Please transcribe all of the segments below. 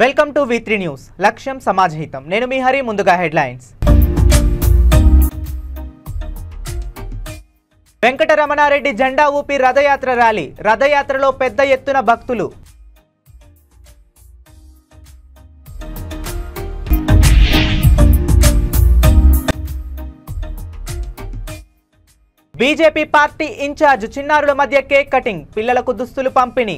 Welcome to V3 news లక్ష్యం సమాజహితం నేను మీ హరి ముందుగా హెడ్లైన్స్ వెంకటరమణారెడ్డి జెండా ఊపి రథయాత్ర ర్యాలీ రథయాత్రలో పెద్ద ఎత్తున భక్తులు బీజేపీ పార్టీ ఇన్ఛార్జ్ చిన్నారుల మధ్య కేక్ కటింగ్ పిల్లలకు దుస్తులు పంపిణీ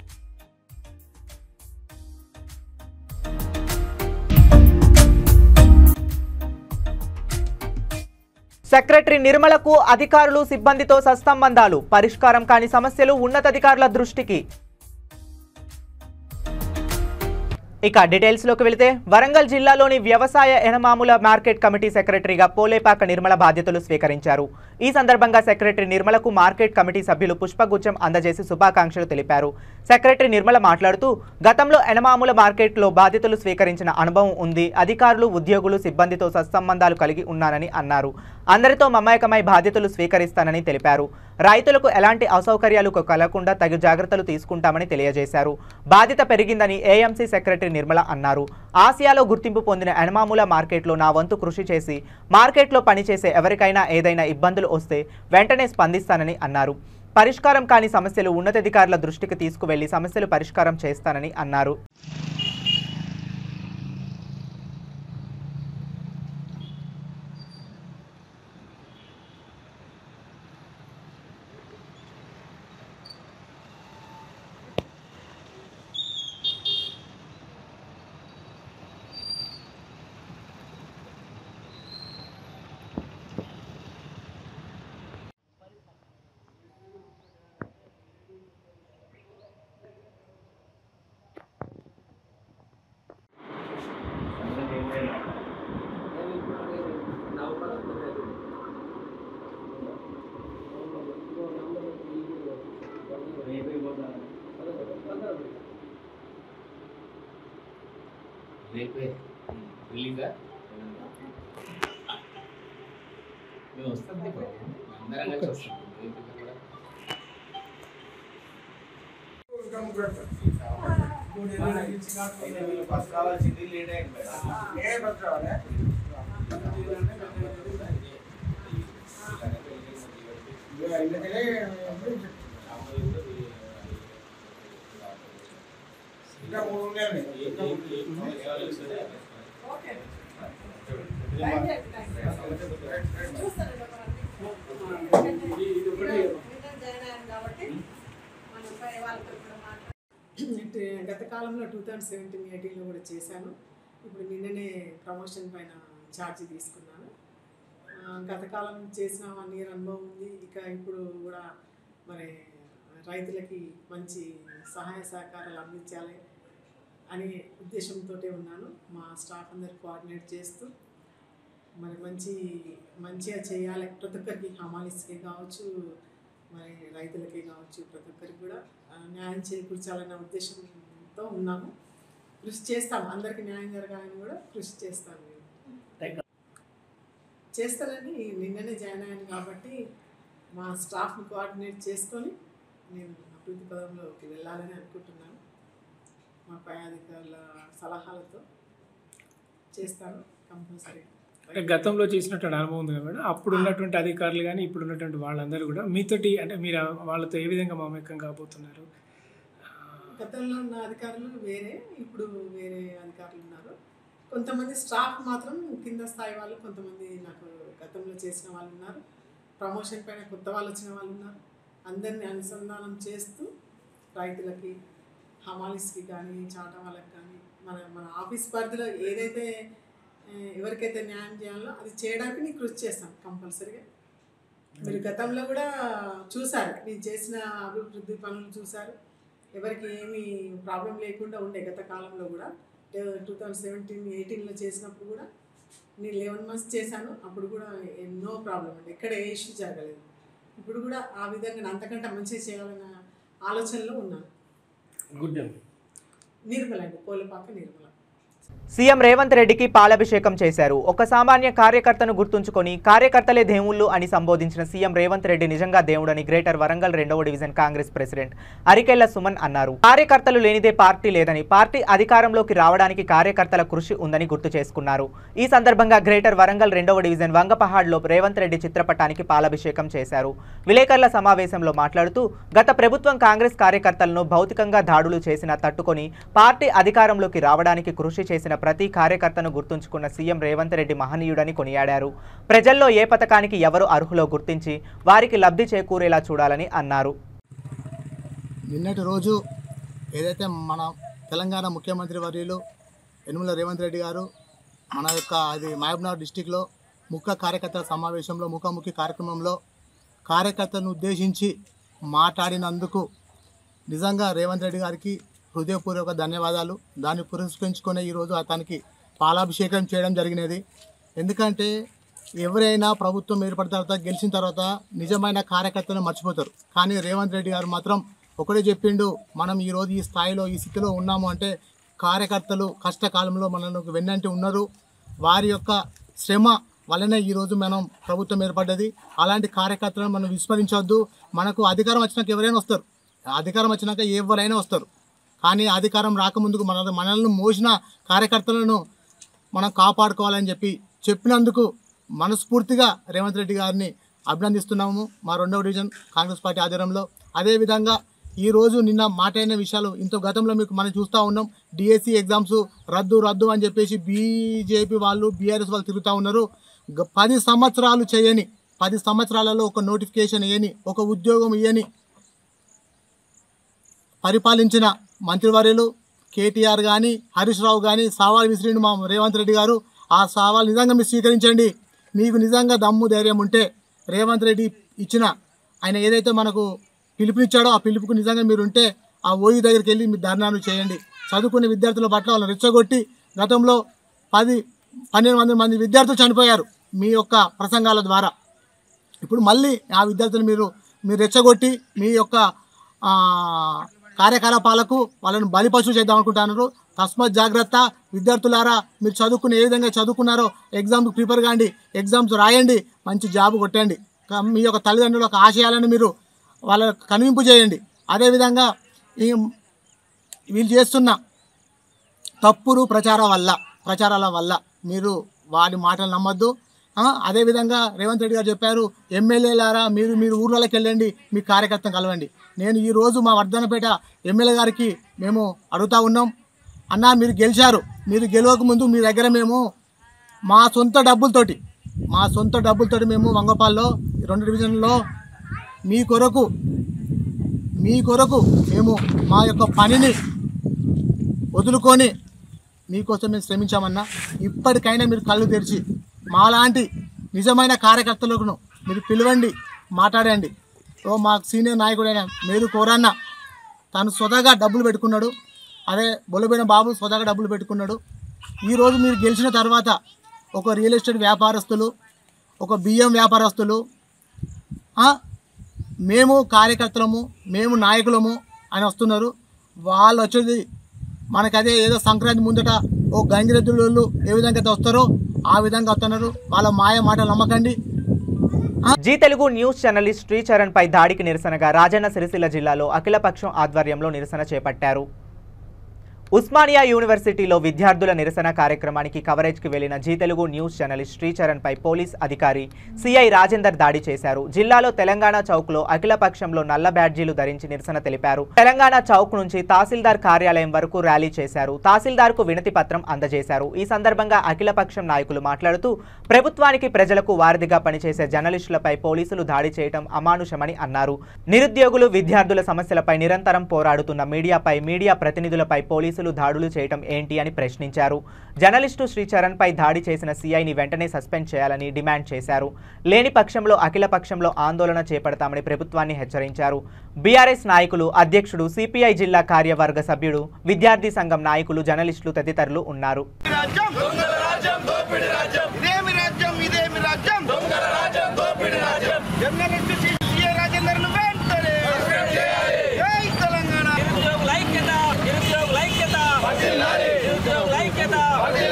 సెక్రటరీ నిర్మలకు అధికారులు సిబ్బందితో సత్సంబంధాలు పరిష్కారం కాని సమస్యలు ఉన్నతాధికారుల దృష్టికి ఇక డీటెయిల్స్ లోకి వెళితే వరంగల్ జిల్లాలోని వ్యవసాయ ఎనమాముల మార్కెట్ కమిటీ సెక్రటరీగా పోలేపాక నిర్మల బాధ్యతలు స్వీకరించారు. ఈ సందర్భంగా సెక్రటరీ నిర్మలకు మార్కెట్ కమిటీ సభ్యులు పుష్పగుచ్చం అందజేసి శుభాకాంక్షలు తెలిపారు. సెక్రటరీ నిర్మల మాట్లాడుతూ గతంలో ఎనమాముల మార్కెట్లో బాధ్యతలు స్వీకరించిన అనుభవం ఉంది. అధికారులు ఉద్యోగులు సిబ్బందితో సత్సంబంధాలు కలిగి ఉన్నానని అన్నారు. అందరితో మమేకమై బాధ్యతలు స్వీకరిస్తానని తెలిపారు. రైతులకు ఎలాంటి అసౌకర్యాలు కలగకుండా తగు జాగ్రత్తలు తీసుకుంటామని తెలియజేశారు. బాధ్యత పెరిగిందని ఏఎంసీ సెక్రటరీ నిర్మల అన్నారు. ఆసియాలో గుర్తింపు పొందిన ఎనమాముల మార్కెట్లో నా వంతు కృషి చేసి మార్కెట్లో పనిచేసే ఎవరికైనా ఏదైనా ఇబ్బందులు వస్తే వెంటనే స్పందిస్తానని అన్నారు. పరిష్కారం కాని సమస్యలు ఉన్నతాధికారుల దృష్టికి తీసుకువెళ్లి సమస్యలు పరిష్కారం చేస్తానని అన్నారు. రేపే రిలీజా మేము వస్తుంది అందరం కలిసి వస్తాం. ఫస్ట్ రావాల్సింది లేట్ అయింది. గత కాలంలో 2017-18లో కూడా చేశాను. ఇప్పుడు నిన్ననే ప్రమోషన్ పైన ఛార్జీ తీసుకున్నాను. గత కాలం చేసిన 1 year అనుభవం ఉంది. ఇక ఇప్పుడు కూడా మరి రైతులకి మంచి సహాయ సహకారాలు అందించాలి అనే ఉద్దేశంతో ఉన్నాను. మా స్టాఫ్ అందరు కోఆర్డినేట్ చేస్తూ మరి మంచిగా చేయాలి. ప్రతి ఒక్కరికి హమాలీస్కి కావచ్చు, మరి రైతులకి కావచ్చు, ప్రతి ఒక్కరికి కూడా న్యాయం చేకూర్చాలన్న ఉద్దేశంతో ఉన్నాము. కృషి చేస్తాం. అందరికీ న్యాయం జరగాలని కూడా కృషి చేస్తాను. చేస్తానని నిన్ననే జాయిన్ అయ్యాను కాబట్టి మా స్టాఫ్ని కోఆర్డినేట్ చేసుకొని నేను అభివృద్ధి పదంలోకి వెళ్ళాలని అనుకుంటున్నాను. మా పై అధికారుల సలహాలతో చేస్తాను కంపల్సరీ. అంటే గతంలో చేసినటువంటి అనుభవం ఉంది కదా, అప్పుడు ఉన్నటువంటి అధికారులు కానీ ఇప్పుడు ఉన్నటువంటి వాళ్ళందరూ కూడా మీతోటి అంటే మీరు వాళ్ళతో ఏ విధంగా మమేకం కాబోతున్నారు? గతంలో ఉన్న అధికారులు వేరే, ఇప్పుడు వేరే అధికారులు ఉన్నారు. కొంతమంది స్టాఫ్ మాత్రం కింద స్థాయి వాళ్ళు, కొంతమంది నాకు గతంలో చేసిన వాళ్ళు ఉన్నారు. ప్రమోషన్ పైన కొత్త వాళ్ళు వచ్చిన వాళ్ళు ఉన్నారు. అందరినీ అనుసంధానం చేస్తూ రైతులకి, హమాలీస్కి కానీ, చాటా వాళ్ళకి కానీ మన ఆఫీస్ పరిధిలో ఏదైతే ఎవరికైతే న్యాయం చేయాలో అది చేయడానికి నేను కృషి చేస్తాను కంపల్సరీగా. మీరు గతంలో కూడా చూసారు, నేను చేసిన అభివృద్ధి పనులు చూసారు. ఎవరికి ఏమీ ప్రాబ్లం లేకుండా ఉండే గత కాలంలో కూడా. 2017-18లో చేసినప్పుడు కూడా నేను 11 months చేశాను. అప్పుడు కూడా ఎన్నో ప్రాబ్లం అండి, ఎక్కడ ఏ ఇష్యూ జరగలేదు. ఇప్పుడు కూడా ఆ విధంగా అంతకంటే మంచిగా చేయాలన్న ఆలోచనలో ఉన్నాను. గుడ్ నిర్మల అండి, పోలేపాక నిర్మల. సీఎం రేవంత్ రెడ్డికి పాలాభిషేకం చేశారు. ఒక సామాన్య కార్యకర్తను గుర్తుంచుకొని కార్యకర్తలే దేవుళ్ళు అని సంబోధించిన సీఎం రేవంత్ రెడ్డి నిజంగా దేవుడని గ్రేటర్ వరంగల్ 2వ డివిజన్ కాంగ్రెస్ ప్రెసిడెంట్ అరికెళ్ల సుమన్ అన్నారు. కార్యకర్తలు లేనిదే పార్టీ లేదని, పార్టీ అధికారంలోకి రావడానికి కార్యకర్తల కృషి ఉందని గుర్తు చేసుకున్నారు. ఈ సందర్భంగా గ్రేటర్ వరంగల్ 2వ డివిజన్ వంగపహాడ్లో రేవంత్ రెడ్డి చిత్రపటానికి పాలాభిషేకం చేశారు. విలేకరుల సమావేశంలో మాట్లాడుతూ గత ప్రభుత్వం కాంగ్రెస్ కార్యకర్తలను భౌతికంగా దాడులు చేసినా తట్టుకొని పార్టీ అధికారంలోకి రావడానికి కృషి చేసిన ప్రతి కార్యకర్తను గుర్తుంచుకున్న సీఎం రేవంత్ రెడ్డి మహనీయుడని కొనియాడారు. ప్రజల్లో ఏ పథకానికి ఎవరు అర్హులో గుర్తించి వారికి లబ్ధి చేకూరేలా చూడాలని అన్నారు. నిన్నటి రోజు ఏదైతే మన తెలంగాణ ముఖ్యమంత్రి వర్యులు యనుమల రేవంత్ రెడ్డి గారు మన యొక్క మహబూబ్నగర్ డిస్టిక్లో ముఖ్య కార్యకర్తల సమావేశంలో ముఖాముఖి కార్యక్రమంలో కార్యకర్తలను ఉద్దేశించి మాట్లాడినందుకు నిజంగా రేవంత్ రెడ్డి గారికి హృదయపూర్వక ధన్యవాదాలు. దాన్ని పురస్కరించుకునే ఈరోజు అతనికి పాలాభిషేకం చేయడం జరిగినది. ఎందుకంటే ఎవరైనా ప్రభుత్వం ఏర్పడిన తర్వాత గెలిచిన తర్వాత నిజమైన కార్యకర్తలను మర్చిపోతారు. కానీ రేవంత్ రెడ్డి గారు మాత్రం ఒకటే చెప్పిండు, మనం ఈరోజు ఈ స్థాయిలో ఈ స్థితిలో ఉన్నాము అంటే కార్యకర్తలు కష్టకాలంలో మనకు వెన్నంటి ఉన్నారు. వారి యొక్క శ్రమ వల్లనే ఈరోజు మనం ప్రభుత్వం ఏర్పడ్డది. అలాంటి కార్యకర్తలను మనం విస్మరించవద్దు. మనకు అధికారం వచ్చినాక ఎవరైనా వస్తారు, అధికారం వచ్చినాక ఎవరైనా వస్తారు. కానీ అధికారం రాకముందుకు మనల్ని మోసిన కార్యకర్తలను మనం కాపాడుకోవాలని చెప్పినందుకు మనస్ఫూర్తిగా రేవంత్ రెడ్డి గారిని అభినందిస్తున్నాము మా 2వ డివిజన్ కాంగ్రెస్ పార్టీ ఆధ్వర్యంలో. అదేవిధంగా ఈరోజు నిన్న మాటైన విషయాలు ఇంత గతంలో మనం చూస్తూ ఉన్నాం. డిఎస్సి ఎగ్జామ్స్ రద్దు అని చెప్పేసి బీజేపీ వాళ్ళు బీఆర్ఎస్ వాళ్ళు తిరుగుతూ ఉన్నారు. 10 సంవత్సరాలు చేయని, 10 సంవత్సరాలలో ఒక నోటిఫికేషన్ ఇవ్వని, ఒక ఉద్యోగం ఇవ్వని పరిపాలించిన మంత్రివర్యులు కేటీఆర్ కానీ హరీష్ రావు కానీ సవాల్ విసిరిండు మా రేవంత్ రెడ్డి గారు. ఆ సవాల్ నిజంగా మీరు స్వీకరించండి. మీకు నిజంగా దమ్ము ధైర్యం ఉంటే రేవంత్ రెడ్డి ఇచ్చిన ఆయన ఏదైతే మనకు పిలుపునిచ్చాడో ఆ పిలుపుకు నిజంగా మీరు ఉంటే ఆ ఓయి దగ్గరికి వెళ్ళి మీరు ధర్నాలు చేయండి. చదువుకునే విద్యార్థుల పట్ల వాళ్ళని రెచ్చగొట్టి గతంలో 10-12 మంది విద్యార్థులు చనిపోయారు మీ యొక్క ప్రసంగాల ద్వారా. ఇప్పుడు మళ్ళీ ఆ విద్యార్థులు మీరు రెచ్చగొట్టి మీ యొక్క కార్యకలాపాలకు వాళ్ళను బలిపశువు చేద్దాం అనుకుంటున్నారు. తస్మాత్ జాగ్రత్త విద్యార్థులారా. మీరు చదువుకుని ఏ విధంగా చదువుకున్నారో ఎగ్జామ్కి ప్రిపేర్ కాండి, ఎగ్జామ్స్ రాయండి, మంచి జాబ్ కొట్టండి. మీ యొక్క తల్లిదండ్రుల యొక్క ఆశయాలను మీరు వాళ్ళ కనువింపు చేయండి. అదేవిధంగా వీళ్ళు చేస్తున్న తప్పుడు ప్రచారాల వల్ల మీరు వాడి మాటలు నమ్మొద్దు. అదేవిధంగా రేవంత్ రెడ్డి గారు చెప్పారు, ఎమ్మెల్యేలారా మీరు ఊర్లలోకి వెళ్ళండి, మీ కార్యకర్తను కలవండి. నేను ఈరోజు మా వర్ధనపేట ఎమ్మెల్యే గారికి మేము అడుగుతూ ఉన్నాం, అన్న మీరు గెలిచారు, మీరు గెలవక ముందు మీ దగ్గర మేము మా సొంత డబ్బులతోటి మేము వంగపాల్లో 2 డివిజన్లో మీ కొరకు మేము మా యొక్క పనిని వదులుకొని మీకోసం మేము శ్రమించామన్నా. ఇప్పటికైనా మీరు కళ్ళు తెరిచి మాలాంటి నిజమైన కార్యకర్తలను మీరు పిలవండి, మాట్లాడండి. మా సీనియర్ నాయకుడైన మేరు కోరన్న తను స్వతహాగా డబ్బులు పెట్టుకున్నాడు. అదే బొల్లబోయిన బాబు స్వతహాగా డబ్బులు పెట్టుకున్నాడు. ఈరోజు మీరు గెలిచిన తర్వాత ఒక రియల్ ఎస్టేట్ వ్యాపారస్తులు, ఒక బియ్యం వ్యాపారస్తులు, మేము కార్యకర్తలము, మేము నాయకులము అని వస్తున్నారు. వాళ్ళు వచ్చేది మనకదే ఏదో సంక్రాంతి ముందట ఓ గంగిరెద్దులు ఏ విధంగా అయితే వస్తారో ఆ విధంగా వస్తున్నారు. వాళ్ళ మాయ మాటలు నమ్మకండి. Zee Telugu news journalist Sricharan పై దాడికి నిరసనగా రాజన్న సిరిసిల్ల జిల్లాలో అఖిలపక్షం ఆధ్వర్యంలో నిరసన చేపట్టారు. ఉస్మానియా యూనివర్సిటీలో విద్యార్థుల నిరసన కార్యక్రమానికి కవరేజ్కి వెళ్లిన Zee Telugu news journalist Sricharan పై పోలీస్ అధికారి సిఐ రాజేందర్ దాడి చేశారు. జిల్లాలో తెలంగాణ చౌక్లో అఖిలపక్షంలో నల్ల బ్యాడ్జీలు ధరించి నిరసన తెలిపారు. తెలంగాణ చౌక్ నుంచి తహసీల్దార్ కార్యాలయం వరకు ర్యాలీ చేశారు. తహసీల్దార్కు వినతి పత్రం అందజేశారు. ఈ సందర్భంగా అఖిలపక్షం నాయకులు మాట్లాడుతూ ప్రభుత్వానికి ప్రజలకు వారధిగా పనిచేసే జర్నలిస్టులపై పోలీసులు దాడి చేయడం అమానుషమని అన్నారు. నిరుద్యోగులు విద్యార్థుల సమస్యలపై నిరంతరం పోరాడుతున్న మీడియా ప్రతినిధులపై పోలీసులు దాడులు చేయడం ఏంటి అని ప్రశ్నించారు. జర్నలిస్టు శ్రీచరణ్ పై దాడి చేసిన సిఐని వెంటనే సస్పెండ్ చేయాలని డిమాండ్ చేశారు. లేని పక్షంలో అఖిల పక్షంలో ఆందోళన చేపడతామని ప్రభుత్వాన్ని హెచ్చరించారు. బీఆర్ఎస్ నాయకులు, అధ్యక్షుడు, సిపిఐ జిల్లా కార్యవర్గ సభ్యుడు, విద్యార్థి సంఘం నాయకులు, జర్నలిస్టులు తదితరులు ఉన్నారు. like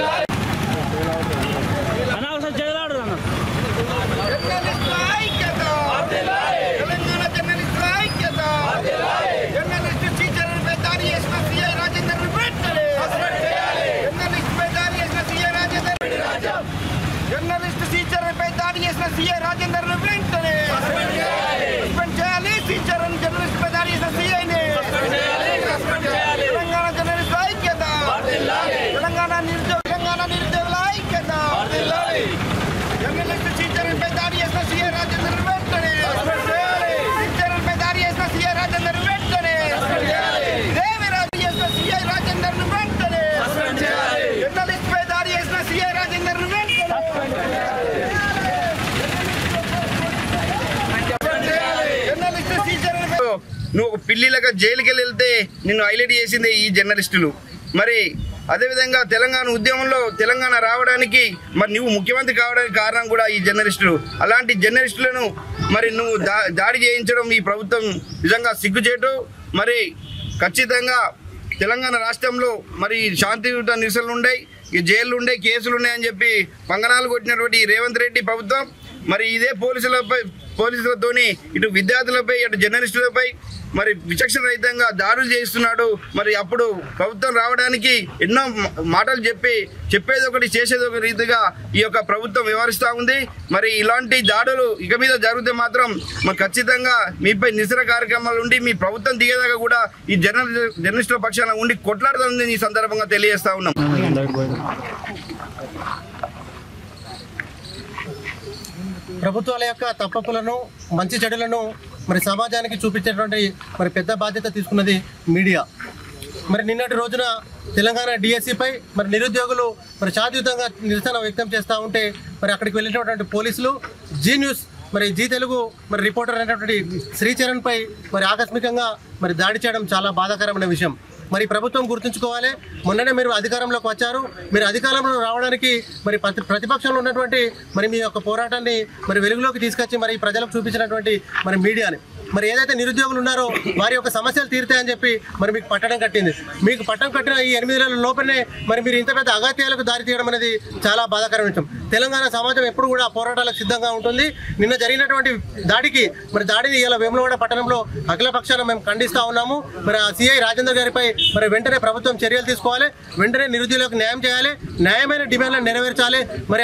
చేసిన సీఐ రాజేందర్ను వెంటనే సస్పెండ్ చేయాలి. టీచర్ జర్నలిస్ట్ పై దాడి చేసిన సీఐని తెలంగాణ జర్నలిస్ట్ ఐక్యత, తెలంగాణ నిరుద్యోగుల ఐక్యత. జర్నలిస్ట్ టీచర్ పై దాడి చేసిన సీఐ రాజేందర్ వెంటనే టీచర్ పై దాడి చేసిన సీఐ రాజేందర్ వెంటనే దేవిరాజు చేసిన సీఐ రాజేందర్ను వెంటనే జర్నలిస్ట్ పై దాడి చేసిన సీఐ రాజేందర్ను నువ్వు పిల్లిలాగా జైలుకి వెళ్తే నిన్ను హైలైట్ చేసింది ఈ జర్నలిస్టులు. మరి అదేవిధంగా తెలంగాణ ఉద్యమంలో తెలంగాణ రావడానికి మరి నువ్వు ముఖ్యమంత్రి కావడానికి కారణం కూడా ఈ జర్నలిస్టులు. అలాంటి జర్నలిస్టులను మరి నువ్వు దాడి చేయించడం ఈ ప్రభుత్వం నిజంగా సిగ్గుచేటు. మరి ఖచ్చితంగా తెలంగాణ రాష్ట్రంలో మరి శాంతియుత నిరసనలు ఉన్నాయి, ఈ జైళ్లు ఉన్నాయి, కేసులు ఉన్నాయని చెప్పి పంగనాలు కొట్టినటువంటి రేవంత్ రెడ్డి ప్రభుత్వం మరి ఇదే పోలీసులతోని ఇటు విద్యార్థులపై అటు జర్నలిస్టులపై మరి విచక్షణ రహితంగా దాడులు చేస్తున్నాడు. మరి అప్పుడు ప్రభుత్వం రావడానికి ఎన్నో మాటలు చెప్పేది ఒకటి చేసేది ఒక రీతిగా ఈ యొక్క ప్రభుత్వం వ్యవహరిస్తూ ఉంది. మరి ఇలాంటి దాడులు ఇక మీద జరిగితే మాత్రం మరి ఖచ్చితంగా మీపై నిరసన కార్యక్రమాలు ఉండి మీ ప్రభుత్వం దిగేదాకా కూడా ఈ జర్నలిస్టుల పక్షాన ఉండి కొట్లాడుతుందని ఈ సందర్భంగా తెలియజేస్తా ఉన్నాం. ప్రభుత్వాల యొక్క తప్పులను మంచి చెడులను మరి సమాజానికి చూపించేటువంటి మరి పెద్ద బాధ్యత తీసుకున్నది మీడియా. మరి నిన్నటి రోజున తెలంగాణ డిఎస్సిపై మరి నిరుద్యోగులు మరి శాంతియుతంగా నిరసన వ్యక్తం చేస్తూ ఉంటే మరి అక్కడికి వెళ్ళినటువంటి పోలీసులు జీ న్యూస్ మరి జీ తెలుగు మరి రిపోర్టర్ అయినటువంటి శ్రీచరణ్పై మరి ఆకస్మికంగా మరి దాడి చేయడం చాలా బాధాకరమైన విషయం. మరి ప్రభుత్వం గుర్తుంచుకోవాలి, మొన్ననే మీరు అధికారంలోకి వచ్చారు. మీరు అధికారంలో రావడానికి మరి ప్రతిపక్షంలో ఉన్నటువంటి మరి మీ యొక్క పోరాటాన్ని మరి వెలుగులోకి తీసుకొచ్చి మరి ప్రజలకు చూపించినటువంటి మరి మీడియాని మరి ఏదైతే నిరుద్యోగులు ఉన్నారో వారి యొక్క సమస్యలు తీరుతాయని చెప్పి మరి మీకు పట్టడం కట్టింది. మీకు పట్టం కట్టిన ఈ 8 నెలల లోపలనే మరి మీరు ఇంత పెద్ద అగత్యాలకు దారి తీయడం అనేది చాలా బాధాకరమైన విషయం. తెలంగాణ సమాజం ఎప్పుడు కూడా పోరాటాలకు సిద్ధంగా ఉంటుంది. నిన్న జరిగినటువంటి దాడిని ఇలా వేములవాడ పట్టణంలో అఖిల పక్షాన మేము ఖండిస్తూ ఉన్నాము. మరి ఆ సిఐ రాజేందర్ గారిపై మరి వెంటనే ప్రభుత్వం చర్యలు తీసుకోవాలి, వెంటనే నిరుద్యోగులకు న్యాయం చేయాలి, న్యాయమైన డిమాండ్లను నెరవేర్చాలి. మరి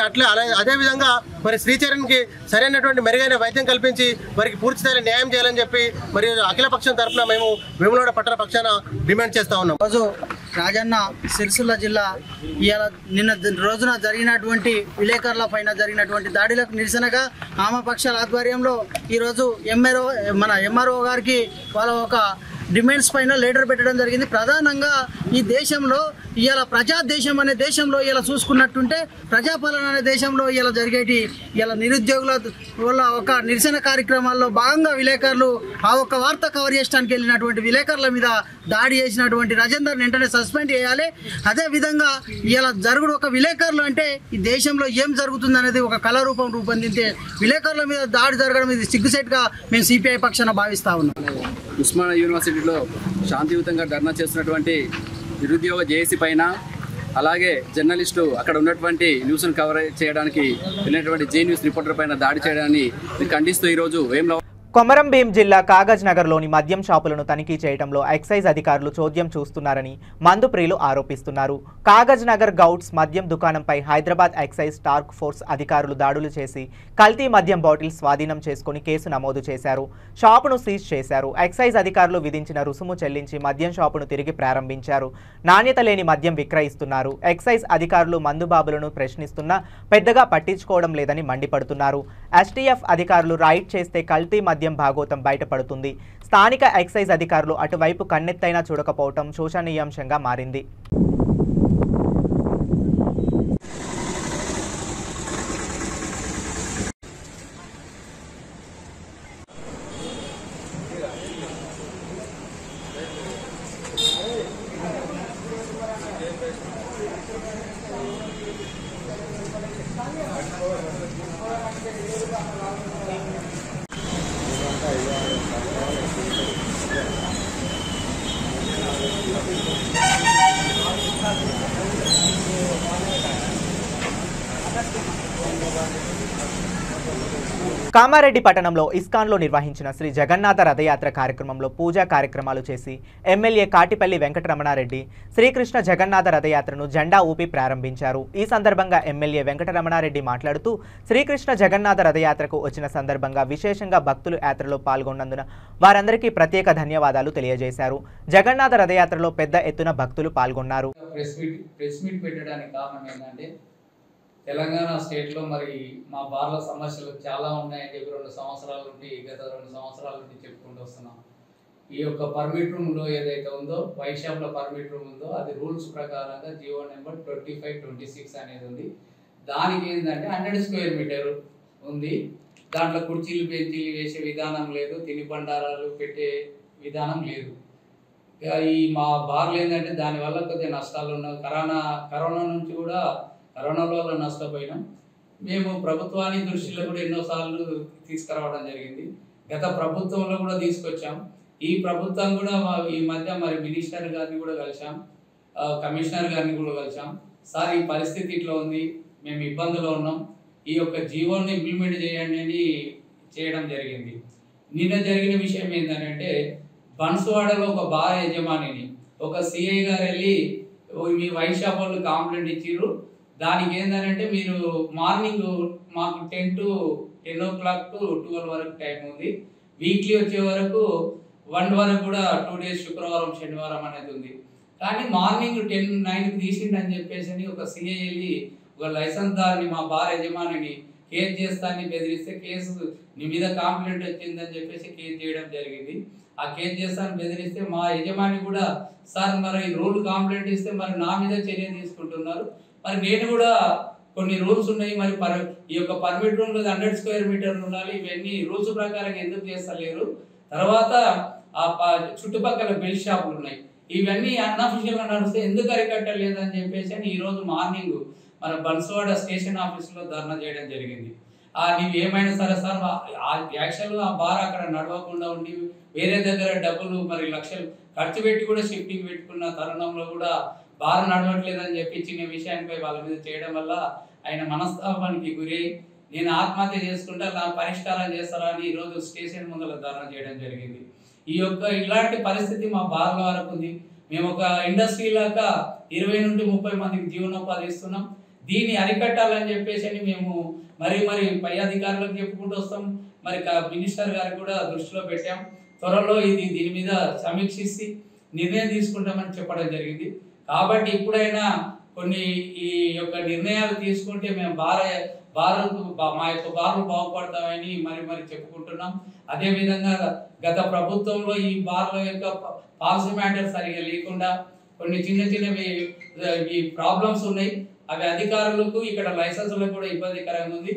అదేవిధంగా మరి శ్రీచరణ్కి సరైనటువంటి మెరుగైన వైద్యం కల్పించి వారికి పూర్తిస్థాయిలో న్యాయం చేయాలని చెప్పి మరి అఖిల పక్షం తరఫున మేము వేములవాడ పట్టణ పక్షాన డిమాండ్ చేస్తా ఉన్నాం. రోజు రాజన్న సిరిసిల్ల జిల్లా నిన్న రోజున జరిగినటువంటి విలేకరుల పైన జరిగినటువంటి దాడులకు నిరసనగా వామపక్షాల ఆధ్వర్యంలో ఈరోజు ఎంఆర్ఓ గారికి వాళ్ళ ఒక డిమాండ్స్ పైన లెటర్ పెట్టడం జరిగింది. ప్రధానంగా ఈ దేశంలో ఇవాళ ప్రజాదేశం అనే దేశంలో ఇలా చూసుకున్నట్టుంటే ప్రజాపాలన అనే దేశంలో ఇలా జరిగేటి ఇలా నిరుద్యోగుల వల్ల ఒక నిరసన కార్యక్రమాల్లో భాగంగా విలేకరులు ఆ ఒక్క వార్త కవర్ చేయడానికి వెళ్ళినటువంటి విలేకరుల మీద దాడి చేసినటువంటి రాజేందర్ని వెంటనే సస్పెండ్ చేయాలి. అదేవిధంగా ఇలా జరుగుడు ఒక విలేకరులు అంటే ఈ దేశంలో ఏం జరుగుతుంది అనేది ఒక కళారూపం రూపొందించే విలేకరుల మీద దాడి జరగడం ఇది సిగ్గుసేట్గా మేము సిపిఐ పక్షాన భావిస్తా ఉన్నాం. ఉస్మానియా యూనివర్సిటీలో శాంతియుతంగా ధర్నా చేస్తున్నటువంటి నిరుద్యోగ జేఏసీ పైన అలాగే జర్నలిస్టు అక్కడ ఉన్నటువంటి న్యూస్ను కవర్ చేయడానికి వెళ్ళినటువంటి జే న్యూస్ రిపోర్టర్ పైన దాడి చేయడాన్ని ఖండిస్తూ ఈరోజు కొమరం భీం జిల్లా కాగజ్ నగర్లోని మద్యం షాపులను తనిఖీ చేయడంలో ఎక్సైజ్ అధికారులు చోద్యం చూస్తున్నారని మందు ప్రియులు ఆరోపిస్తున్నారు. కాగజ్ నగర్ గౌడ్స్ మద్యం దుకాణంపై హైదరాబాద్ ఎక్సైజ్ టాస్క్ ఫోర్స్ అధికారులు దాడులు చేసి కల్తీ మద్యం బాటిల్ స్వాధీనం చేసుకుని కేసు నమోదు చేశారు. షాపును సీజ్ చేశారు. ఎక్సైజ్ అధికారులు విధించిన రుసుము చెల్లించి మద్యం షాపును తిరిగి ప్రారంభించారు. నాణ్యత లేని మద్యం విక్రయిస్తున్నారు. ఎక్సైజ్ అధికారులు మందుబాబులను ప్రశ్నిస్తున్నా పెద్దగా పట్టించుకోవడం లేదని మండిపడుతున్నారు. ఎస్టీఎఫ్ అధికారులు రైడ్ చేస్తే కల్తీ మద్యం భాగోతం బయటపడుతుంది. స్థానిక ఎక్సైజ్ అధికారులు అటువైపు కన్నెత్తైనా చూడకపోవడం శోచనీయాంశంగా మారింది. కామారెడ్డి పట్టణంలో ఇస్కాన్లో నిర్వహించిన శ్రీ జగన్నాథ రథయాత్ర కార్యక్రమంలో పూజా కార్యక్రమాలు చేసి ఎమ్మెల్యే కాటిపల్లి వెంకటరమణారెడ్డి శ్రీకృష్ణ జగన్నాథ రథయాత్రను జెండా ఊపి ప్రారంభించారు. ఈ సందర్భంగా ఎమ్మెల్యే వెంకటరమణారెడ్డి మాట్లాడుతూ శ్రీకృష్ణ జగన్నాథ రథయాత్రకు వచ్చిన సందర్భంగా విశేషంగా భక్తులు యాత్రలో పాల్గొన్నందున వారందరికీ ప్రత్యేక ధన్యవాదాలు తెలియజేశారు. జగన్నాథ రథయాత్రలో పెద్ద ఎత్తున భక్తులు పాల్గొన్నారు. ప్రెస్ మీట్ పెట్టడానికి కారణం ఏంటంటే తెలంగాణ స్టేట్లో మరి మా బార్ల సమస్యలు చాలా ఉన్నాయని చెప్పి గత 2 సంవత్సరాల నుండి చెప్పుకుంటూ వస్తున్నాం. ఈ యొక్క పర్మిట్ రూమ్లో ఏదైతే ఉందో వైన్ షాప్ల పర్మిట్ రూమ్ ఉందో అది రూల్స్ ప్రకారంగా జీవో నెంబర్ 2526 అనేది ఉంది. దానికి ఏంటంటే 100 స్క్వేర్ మీటర్ ఉంది. దాంట్లో కుర్చీలు బెంచీలు వేసే విధానం లేదు, తినుబండారాలు పెట్టే విధానం లేదు. ఈ మా బార్లు ఏంటంటే దానివల్ల కొద్దిగా నష్టాలు ఉన్నాయి. కరోనా నుంచి కూడా కరోనా వల్ల నష్టపోయినాం. మేము ప్రభుత్వాన్ని దృష్టిలో కూడా ఎన్నోసార్లు తీసుకురావడం జరిగింది. గత ప్రభుత్వంలో కూడా తీసుకొచ్చాం. ఈ ప్రభుత్వం కూడా ఈ మధ్య మరి మినిస్టర్ గారిని కూడా కలిసాం, కమిషనర్ గారిని కూడా కలిసాం. సార్ ఈ పరిస్థితి ఇట్లా ఉంది, మేము ఇబ్బందులో ఉన్నాం, ఈ యొక్క జీవోని ఇంప్లిమెంట్ చేయండి అని చేయడం జరిగింది. నిన్న జరిగిన విషయం ఏంటంటే బన్సువాడలో ఒక బార్ యజమానిని ఒక సిఐ గారు వెళ్ళి మీ వైన్ షాప్ వాళ్ళు కంప్లైంట్ ఇచ్చిర్రు. దానికి ఏంటంటే మీరు మార్నింగ్ మాకు 10 o'clock to 12 వరకు టైం ఉంది, వీక్లీ వచ్చే వరకు 1 వరకు కూడా 2 days శుక్రవారం శనివారం అనేది ఉంది. కానీ మార్నింగ్ 9కి తీసిండని చెప్పేసి ఒక సిఐ వెళ్ళి ఒక లైసెన్స్ దారిని మా బార్ యజమానిని కేసు చేస్తానని బెదిరిస్తే కేసు నీ మీద కంప్లైంట్ వచ్చిందని చెప్పేసి కేసు చేయడం జరిగింది. ఆ కేసు చేస్తానని బెదిరిస్తే మా యజమాని కూడా సార్ మరి రూల్ కంప్లైంట్ ఇస్తే మరి నా మీద చర్య తీసుకుంటున్నారు, మరి నేను కూడా కొన్ని రూల్స్ ఉన్నాయి, మరి ఈ యొక్క పర్మిట్ రూమ్లో 100 స్క్వేర్ మీటర్లు ఉండాలి, ఇవన్నీ రూల్స్ ప్రకారం ఎందుకు చేస్తలేరు, తర్వాత ఆ చుట్టుపక్కల బెల్ షాపులు ఉన్నాయి, ఇవన్నీ అన్అఫిషియల్గా నడిస్తే ఎందుకు అరికట్టలేదని చెప్పేసి ఈరోజు మార్నింగ్ మన బన్సువాడ స్టేషన్ ఆఫీస్లో ధర్నా చేయడం జరిగింది. నీవు ఏమైనా సరే సార్ యాక్చువల్గా ఆ బార్ అక్కడ నడవకుండా ఉండి వేరే దగ్గర డబ్బులు మరి లక్షలు ఖర్చు పెట్టి కూడా షిఫ్టింగ్ పెట్టుకున్న తరుణంలో కూడా బార్ నడవట్లేదని చెప్పి చిన్న విషయానిపై వాళ్ళ మీద చేయడం వల్ల ఆయన మనస్తాపానికి గురై నేను ఆత్మహత్య చేసుకుంటా నా పరిష్కారం చేస్తారా అని ఈరోజు స్టేషన్ ముందర ధర్నా చేయడం జరిగింది. ఇలాంటి పరిస్థితి మా బార్ల వరకు ఉంది. మేము ఒక ఇండస్ట్రీ లాగా 20 నుండి 30 మందికి జీవనోపాధి ఇస్తున్నాం. దీన్ని అరికట్టాలని చెప్పేసి మేము మరి పై అధికారులకు చెప్పుకుంటూ వస్తాం. మరి మినిస్టర్ గారికి కూడా దృష్టిలో పెట్టాం. త్వరలో దీని మీద సమీక్షించి నిర్ణయం తీసుకుంటామని చెప్పడం జరిగింది. కాబట్టి ఇప్పుడైనా కొన్ని ఈ యొక్క నిర్ణయాలు తీసుకుంటే మేము మా యొక్క బార్లు బాగుపడతామని మరి చెప్పుకుంటున్నాం. అదేవిధంగా గత ప్రభుత్వంలో ఈ బార్ల యొక్క పాలసీ మ్యాటర్ సరిగా లేకుండా కొన్ని చిన్నవి ఈ ప్రాబ్లమ్స్ ఉన్నాయి. అవి అధికారులకు ఇక్కడ లైసెన్సులకు కూడా ఇబ్బందికరంగా ఉంది.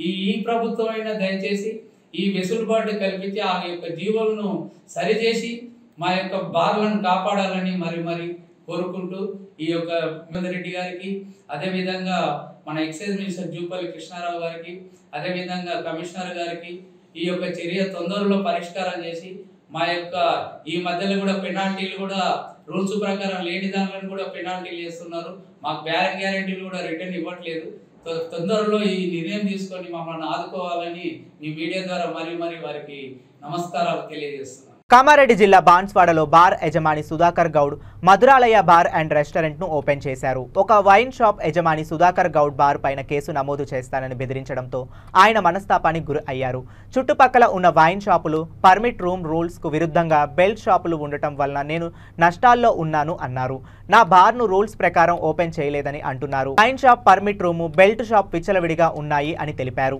ఈ ప్రభుత్వం అయినా దయచేసి ఈ వెసులుబాటు కల్పించి ఆ యొక్క జీవోలను సరిచేసి మా యొక్క బార్లను కాపాడాలని మరి కోరుకుంటూ ఈ యొక్క రెడ్డి గారికి, అదేవిధంగా మన ఎక్సైజ్ మినిస్టర్ జూపల్లి కృష్ణారావు గారికి, అదేవిధంగా కమిషనర్ గారికి ఈ యొక్క చర్య తొందరలో పరిష్కారం చేసి మా యొక్క ఈ మధ్యలో కూడా పెనాల్టీలు కూడా రూల్స్ ప్రకారం లేని దానిలను కూడా పెనాల్టీలు చేస్తున్నారు. మాకు గ్యారెంటీలు కూడా రిటర్న్ ఇవ్వట్లేదు. తొందరలో ఈ నిర్ణయం తీసుకొని మమ్మల్ని ఆదుకోవాలని మీ మీడియా ద్వారా మరి వారికి నమస్కారాలు తెలియజేస్తున్నాను. కామారెడ్డి జిల్లా బాన్స్వాడలో బార్ యజమాని సుధాకర్ గౌడ్ మధురాలయ బార్ అండ్ రెస్టారెంట్ను ఓపెన్ చేశారు. ఒక వైన్ షాప్ యజమాని సుధాకర్ గౌడ్ బార్ పైన కేసు నమోదు చేస్తానని బెదిరించడంతో ఆయన మనస్తాపానికి గురి అయ్యారు. చుట్టుపక్కల ఉన్న వైన్ షాపులు పర్మిట్ రూమ్ రూల్స్కు విరుద్ధంగా బెల్ట్ షాపులు ఉండటం వలన నేను నష్టాల్లో ఉన్నాను అన్నారు. నా బార్ను రూల్స్ ప్రకారం ఓపెన్ చేయలేదని అంటున్నారు. Wine shop permit room belt shop విచ్చలవిడిగా ఉన్నాయి అని తెలిపారు.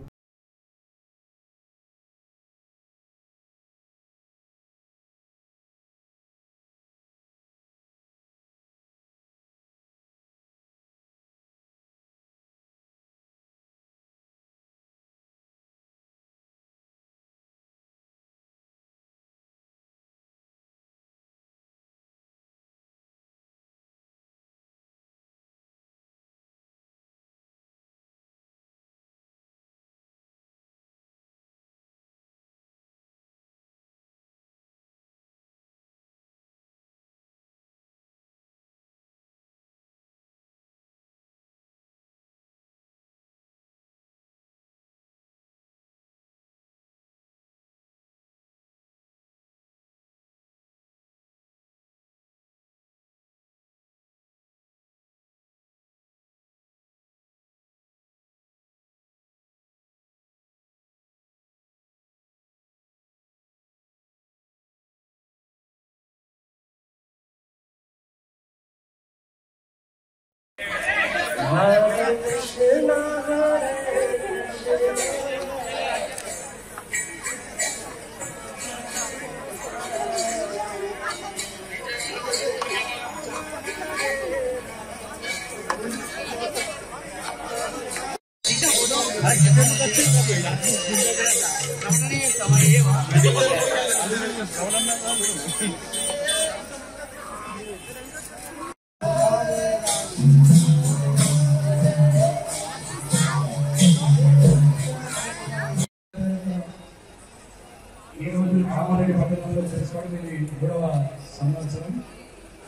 ఈరోజు కామారెడ్డి పట్టణంలో చేసుకోవడం ఇది 3వ సంవత్సరం.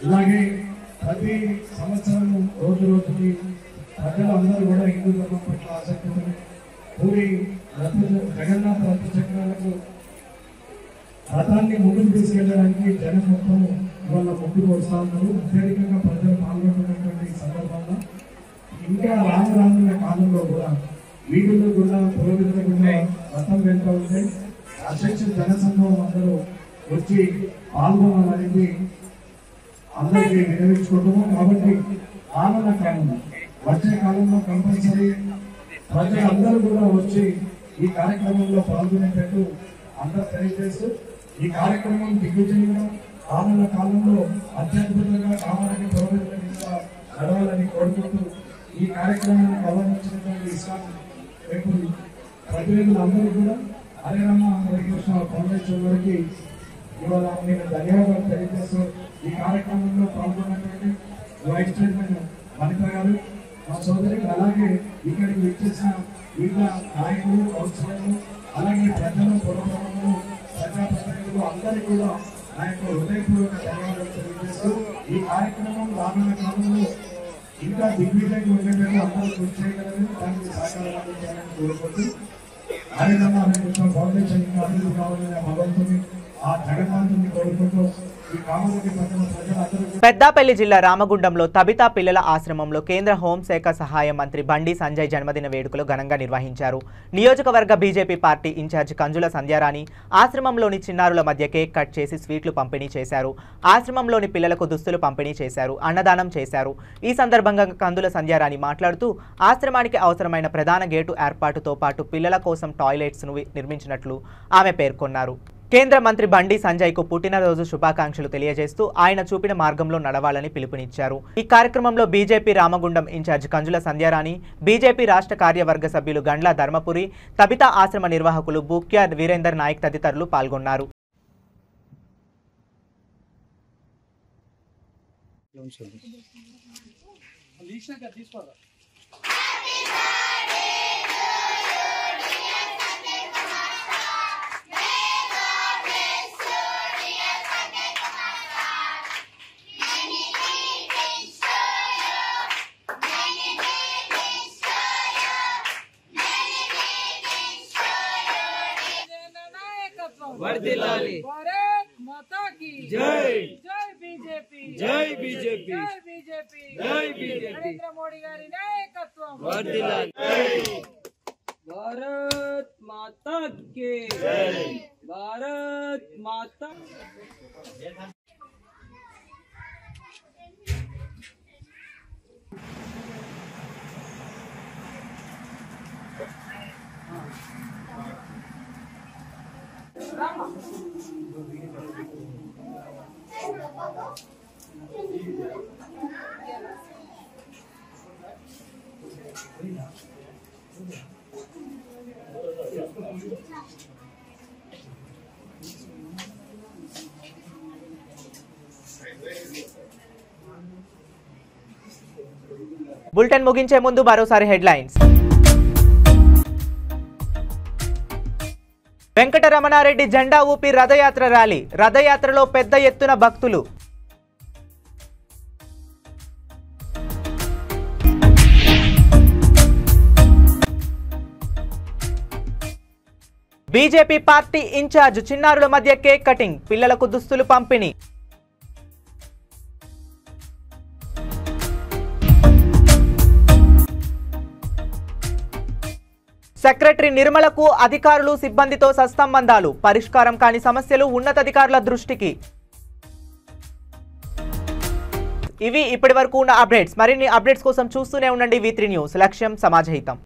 ఇలాగే ప్రతి సంవత్సరం రోజు రోజుకి ప్రజలందరూ కూడా హిందూ ధర్మం పట్ల ఆసక్తితో పూరి జగన్నాథ రథ చక్రాలకు రథాన్ని ముందుకు తీసుకెళ్ళడానికి జనం మొత్తం ఇవాళ ముందుకు వస్తూ ఉన్నారు. అత్యధికంగా ప్రజలు పాల్గొంటున్నటువంటి సందర్భంలో ఇంకా రానున్న కాలంలో కూడా వీధుల్లో కూడా పురోగతిలో కూడా రథం వెళ్తూ ఉంటే అధ్యక్ష జనసంఘం అందరూ వచ్చి పాల్గొనాలనేది అందరికీ వినియోగించుకుంటున్నాం. కాబట్టి రానున్న కాలంలో వచ్చే కాలంలో కంపల్సరీ ప్రజలందరూ కూడా వచ్చి ఈ కార్యక్రమంలో పాల్గొనేటట్టు అందరూ తెలియజేస్తూ ఈ కార్యక్రమం దిగ్విజయంగా రానున్న కాలంలో అత్యద్భుతంగా కామారెడ్డి పురోగతిగా నడవాలని కోరుకుంటూ ఈ కార్యక్రమాన్ని గౌరవించినటువంటి ఇస్లాం ప్రతినిధులందరూ కూడా హరే రామ హరే కృష్ణ ఫౌండేషన్ వారికి ఇవాళ నేను ధన్యవాదాలు తెలియజేస్తూ ఈ కార్యక్రమంలో పాల్గొన్నటువంటి వైస్ చైర్మన్ వనిత గారు మా సోదరికి, అలాగే ఇక్కడికి విచ్చేసిన వివిధ నాయకులు, కౌన్సిలర్లు, అలాగే ప్రజలు, పురప్రముఖులు, ప్రజాప్రతినిధులు అందరికీ కూడా నా యొక్క హృదయపూర్వక ధన్యవాదాలు తెలియజేస్తూ ఈ కార్యక్రమం రానున్న కాలంలో ఇంకా దిగ్విజయంగా ఉండేటట్టు అందరూ కృషి చేయగలరని, దానికి సహకారం అందించాలని కోరుకుంటూ హరే రామ హరే కృష్ణ ఫౌండేషన్ ఇంకా అభివృద్ధి కావాలని భగవంతుని ఆ జగన్మాతని కోరుకుంటూ ఈ కామారెడ్డి పట్టణ ప్రజలందరూ పెద్దాపల్లి జిల్లా రామగుండంలో తబితా పిల్లల ఆశ్రమంలో కేంద్ర హోంశాఖ సహాయ మంత్రి బండి సంజయ్ జన్మదిన వేడుకలు ఘనంగా నిర్వహించారు. నియోజకవర్గ బీజేపీ పార్టీ ఇన్ఛార్జి కంజుల సంధ్యారాణి ఆశ్రమంలోని చిన్నారుల మధ్య కేక్ కట్ చేసి స్వీట్లు పంపిణీ చేశారు. ఆశ్రమంలోని పిల్లలకు దుస్తులు పంపిణీ చేశారు, అన్నదానం చేశారు. ఈ సందర్భంగా కందుల సంధ్యారాణి మాట్లాడుతూ ఆశ్రమానికి అవసరమైన ప్రధాన గేటు ఏర్పాటుతో పాటు పిల్లల కోసం టాయిలెట్స్ ను నిర్మించినట్లు ఆమె పేర్కొన్నారు. కేంద్ర మంత్రి బండి సంజయ్ కు పుట్టినరోజు శుభాకాంక్షలు తెలియజేస్తూ ఆయన చూపిన మార్గంలో నడవాలని పిలుపునిచ్చారు. ఈ కార్యక్రమంలో బీజేపీ రామగుండం ఇన్ఛార్జ్ కంజుల సంధ్యారాణి, బీజేపీ రాష్ట్ర కార్యవర్గ సభ్యులు గండ్ల ధర్మపురి, తబితా ఆశ్రమ నిర్వాహకులు బూక్యా వీరేందర్ నాయక్ తదితరులు పాల్గొన్నారు. वर्दिलाली भारत माता की जय जय बीजेपी जय बीजेपी जय बीजेपी जय बीजेपी नरेंद्र मोदी गारी नायकत्वम वर्दिलाली भारत माता की जय भारत माता బులెటిన్ ముగించే ముందు మరోసారి హెడ్లైన్స్. వెంకటరమణారెడ్డి జెండా ఊపి రథయాత్ర ర్యాలీ, రథయాత్రలో పెద్ద ఎత్తున భక్తులు. బీజేపీ పార్టీ ఇన్ఛార్జ్ చిన్నారుల మధ్య కేక్ కటింగ్, పిల్లలకు దుస్తులు పంపిణీ. సెక్రటరీ నిర్మలకు అధికారులు సిబ్బందితో సత్సంబంధాలు, పరిష్కారం కాని సమస్యలు ఉన్నతాధికారుల దృష్టికి. ఇవి ఇప్పటి వరకు ఉన్న అప్డేట్స్. మరిన్ని అప్డేట్స్ కోసం చూస్తూనే ఉండండి V3 న్యూస్. లక్ష్యం సమాజహితం.